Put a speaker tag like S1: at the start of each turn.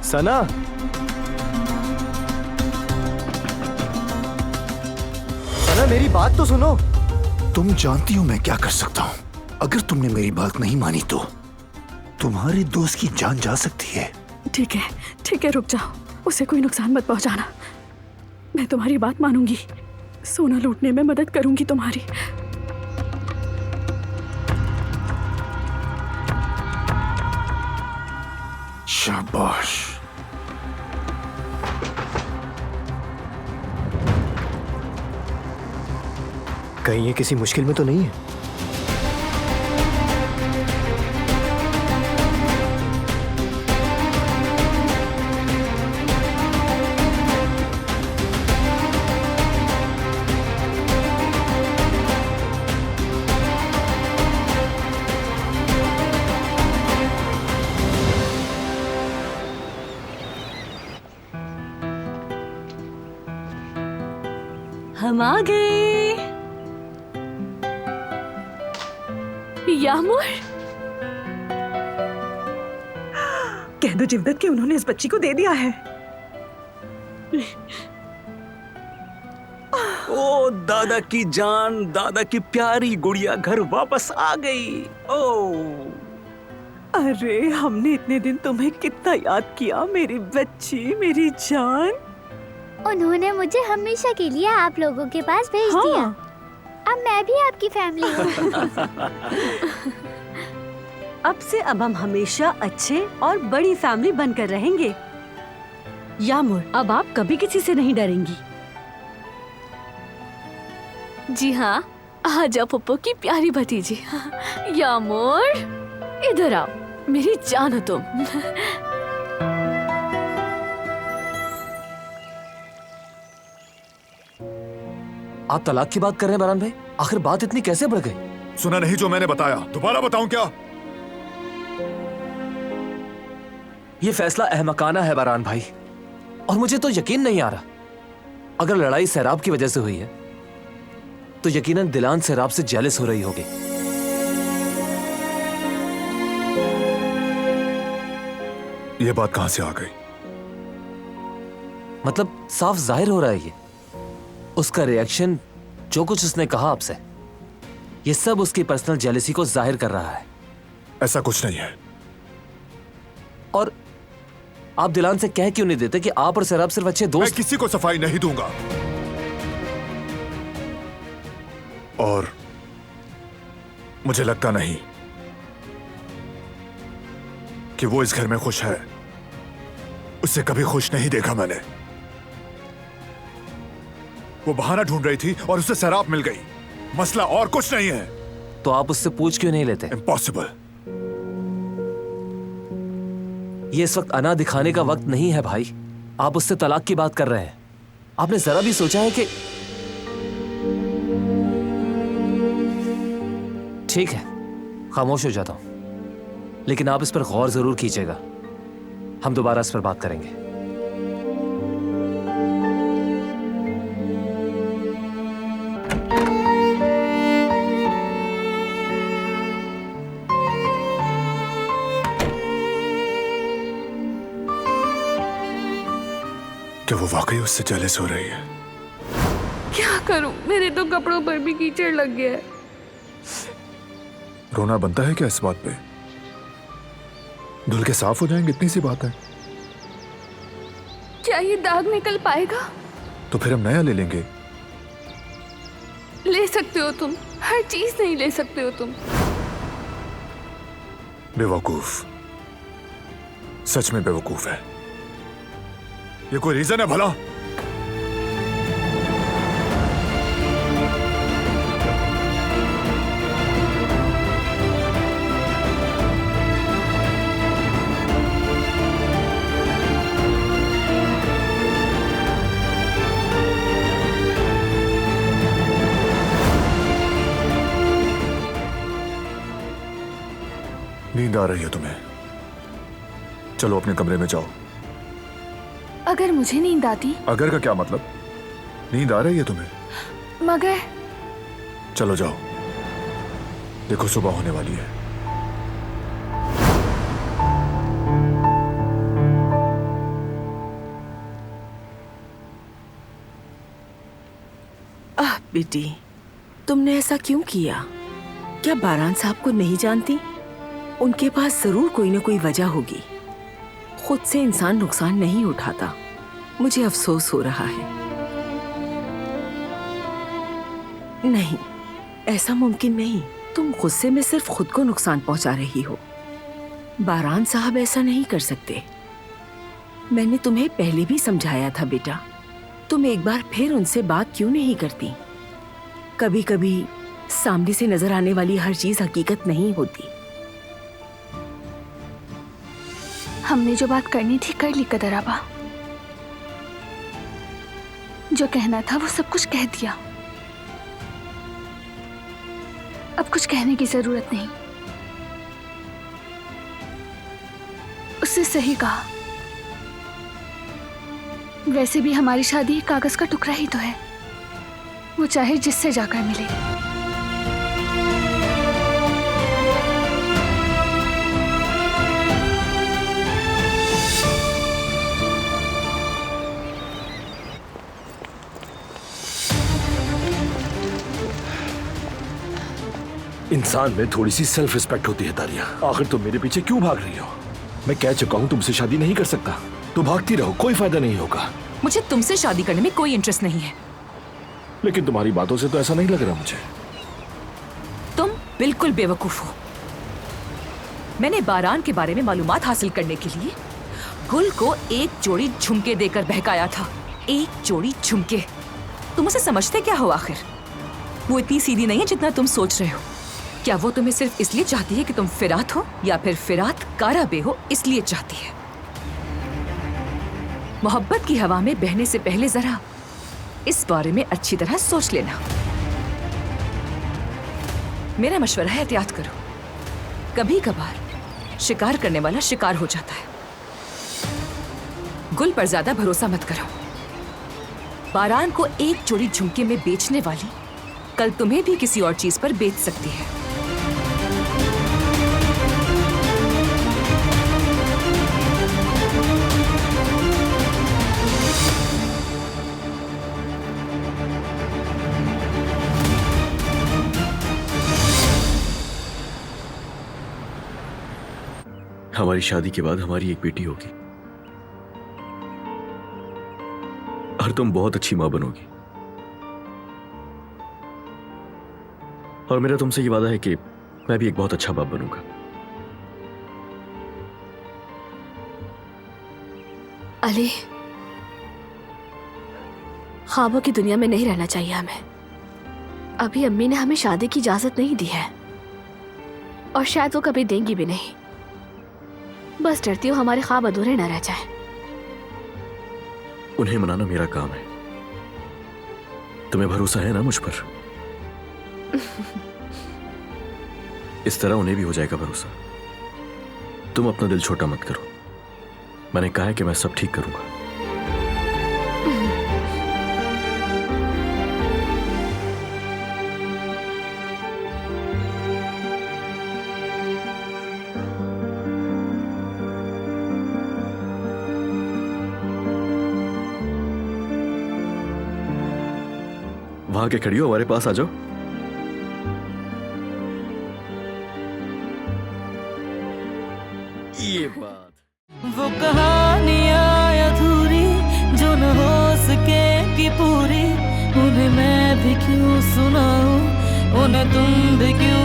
S1: सना, सना मेरी बात तो सुनो।
S2: तुम जानती हो मैं क्या कर सकता हूँ। अगर तुमने मेरी बात नहीं मानी तो तुम्हारे दोस्त की जान जा सकती है।
S3: ठीक है, रुक जाओ। उसे कोई नुकसान मत पहुंचाना। मैं तुम्हारी बात मानूंगी। सोना लूटने में मदद करूंगी तुम्हारी।
S2: शाबाश।
S1: कहीं ये किसी मुश्किल में तो नहीं है?
S3: हम आ गए। यामुर,
S4: कह दो जिवदत कि उन्होंने इस बच्ची को दे दिया है।
S5: ओ दादा की जान, दादा की प्यारी गुड़िया घर वापस आ गई। ओ
S4: अरे हमने इतने दिन तुम्हें कितना याद किया, मेरी बच्ची, मेरी जान।
S6: उन्होंने मुझे हमेशा के लिए आप लोगों के पास भेज दिया। अब मैं भी आपकी फैमिली हूँ।
S3: अब से अब हम हमेशा अच्छे और बड़ी फैमिली बनकर रहेंगे। यामुर, अब आप कभी किसी से नहीं डरेंगी।
S7: जी हाँ, आ जाओ पप्पू की प्यारी भतीजी। यामुर, इधर आओ, मेरी जान हो तुम।
S8: आप तलाक की बात कर रहे हैं बरहान भाई? आखिर बात इतनी कैसे बढ़ गई?
S2: सुना नहीं जो मैंने बताया? दोबारा बताऊं क्या?
S8: ये फैसला अहमकाना है बरहान भाई, और मुझे तो यकीन नहीं आ रहा। अगर लड़ाई सैराब की वजह से हुई है तो यकीनन दिलान सैराब से जेलस हो रही होगी।
S2: ये बात कहां से आ गई?
S8: मतलब साफ जाहिर हो रहा है ये उसका रिएक्शन, जो कुछ उसने कहा आपसे, ये सब उसकी पर्सनल जेलसी को जाहिर कर रहा है।
S2: ऐसा कुछ नहीं है।
S8: और आप दिलान से कह क्यों नहीं देते कि आप और सैराब सिर्फ अच्छे दोस्त?
S2: मैं किसी को सफाई नहीं दूंगा। और मुझे लगता नहीं कि वो इस घर में खुश है। उसे कभी खुश नहीं देखा मैंने। वो बहाना ढूंढ रही थी और उसे शराब मिल गई। मसला और कुछ नहीं है।
S8: तो आप उससे पूछ क्यों नहीं लेते?
S2: इम्पॉसिबल।
S8: ये इस वक्त अना दिखाने का वक्त नहीं है भाई। आप उससे तलाक की बात कर रहे हैं। आपने जरा भी सोचा है कि... ठीक है, खामोश हो जाता हूं, लेकिन आप इस पर गौर जरूर कीजिएगा। हम दोबारा इस पर बात करेंगे।
S2: क्या वो वाकई उससे जेलस हो रही है?
S7: क्या करूं, मेरे तो कपड़ों पर भी कीचड़ लग गया है।
S2: रोना बनता है क्या इस बात पे? धुल के साफ हो जाएंगे, इतनी सी बात है।
S7: क्या ये दाग निकल पाएगा?
S2: तो फिर हम नया ले लेंगे।
S7: ले सकते हो तुम, हर चीज नहीं ले सकते हो तुम।
S2: बेवकूफ, सच में बेवकूफ है। ये कोई रीजन है भला? नींद आ रही है तुम्हें? चलो अपने कमरे में जाओ।
S7: अगर मुझे नींद आती?
S2: अगर का क्या मतलब? नींद आ रही है तुम्हें?
S7: मगर
S2: चलो जाओ, देखो सुबह होने वाली है।
S4: बेटी, तुमने ऐसा क्यों किया? क्या बारान साहब को नहीं जानती? उनके पास जरूर कोई ना कोई वजह होगी। खुद से इंसान नुकसान नहीं उठाता। मुझे अफसोस हो रहा है। नहीं, ऐसा मुमकिन नहीं। तुम गुस्से में सिर्फ खुद को नुकसान पहुंचा रही हो। बारान साहब ऐसा नहीं कर सकते। मैंने तुम्हें पहले भी समझाया था बेटा। तुम एक बार फिर उनसे बात क्यों नहीं करती? कभी कभी सामने से नजर आने वाली हर चीज हकीकत नहीं होती।
S3: हमने जो बात करनी थी कर ली कदर आबा। जो कहना था वो सब कुछ कह दिया। अब कुछ कहने की जरूरत नहीं। उसने सही कहा। वैसे भी हमारी शादी कागज का टुकड़ा ही तो है। वो चाहे जिससे जाकर मिले।
S9: इंसान में थोड़ी सी सेल्फ रिस्पेक्ट होती है तारिया। आखिर तुम मेरे पीछे क्यों भाग रही हो? मैं कह चुका हूँ तुमसे शादी नहीं कर सकता। तो भागती रहो, कोई फायदा नहीं होगा।
S10: मुझे तुमसे शादी करने में कोई इंटरेस्ट नहीं है।
S9: लेकिन तुम्हारी बातों से तो ऐसा नहीं लग रहा मुझे।
S10: तुम बिल्कुल बेवकूफ हो। मैंने बारान के बारे में मालूमात हासिल करने के लिए गुल को एक जोड़ी झुमके देकर बहकाया था। एक जोड़ी झुमके। तुम उसे समझते क्या हो आखिर? वो इतनी सीधी नहीं है जितना तुम सोच रहे हो। क्या वो तुम्हें सिर्फ इसलिए चाहती है कि तुम फिरात हो, या फिर फिरात काराबे हो इसलिए चाहती है? मोहब्बत की हवा में बहने से पहले जरा इस बारे में अच्छी तरह सोच लेना। मेरा मशवरा है, एहतियात करो। कभी कभार शिकार करने वाला शिकार हो जाता है। गुल पर ज्यादा भरोसा मत करो। बारान को एक जोड़ी झुमके में बेचने वाली कल तुम्हें भी किसी और चीज पर बेच सकती है।
S9: हमारी शादी के बाद हमारी एक बेटी होगी और तुम बहुत अच्छी मां बनोगी। और मेरा तुमसे ये वादा है कि मैं भी एक बहुत अच्छा बाप बनूंगा।
S7: अली, ख्वाबों की दुनिया में नहीं रहना चाहिए हमें। अभी अम्मी ने हमें शादी की इजाजत नहीं दी है और शायद वो कभी देंगी भी नहीं। बस डरती हूँ हमारे ख्वाब अधूरे न रह जाए।
S9: उन्हें मनाना मेरा काम है। तुम्हें भरोसा है ना मुझ पर? इस तरह उन्हें भी हो जाएगा भरोसा। तुम अपना दिल छोटा मत करो। मैंने कहा है कि मैं सब ठीक करूंगा। वहां के खड़ी हो, हमारे पास आ जाओ। ये बात
S11: वो कहानियां अधूरी जो न हो सके कि पूरी, उन्हें मैं भी क्यों सुनाऊं, उन्हें तुम भी क्यों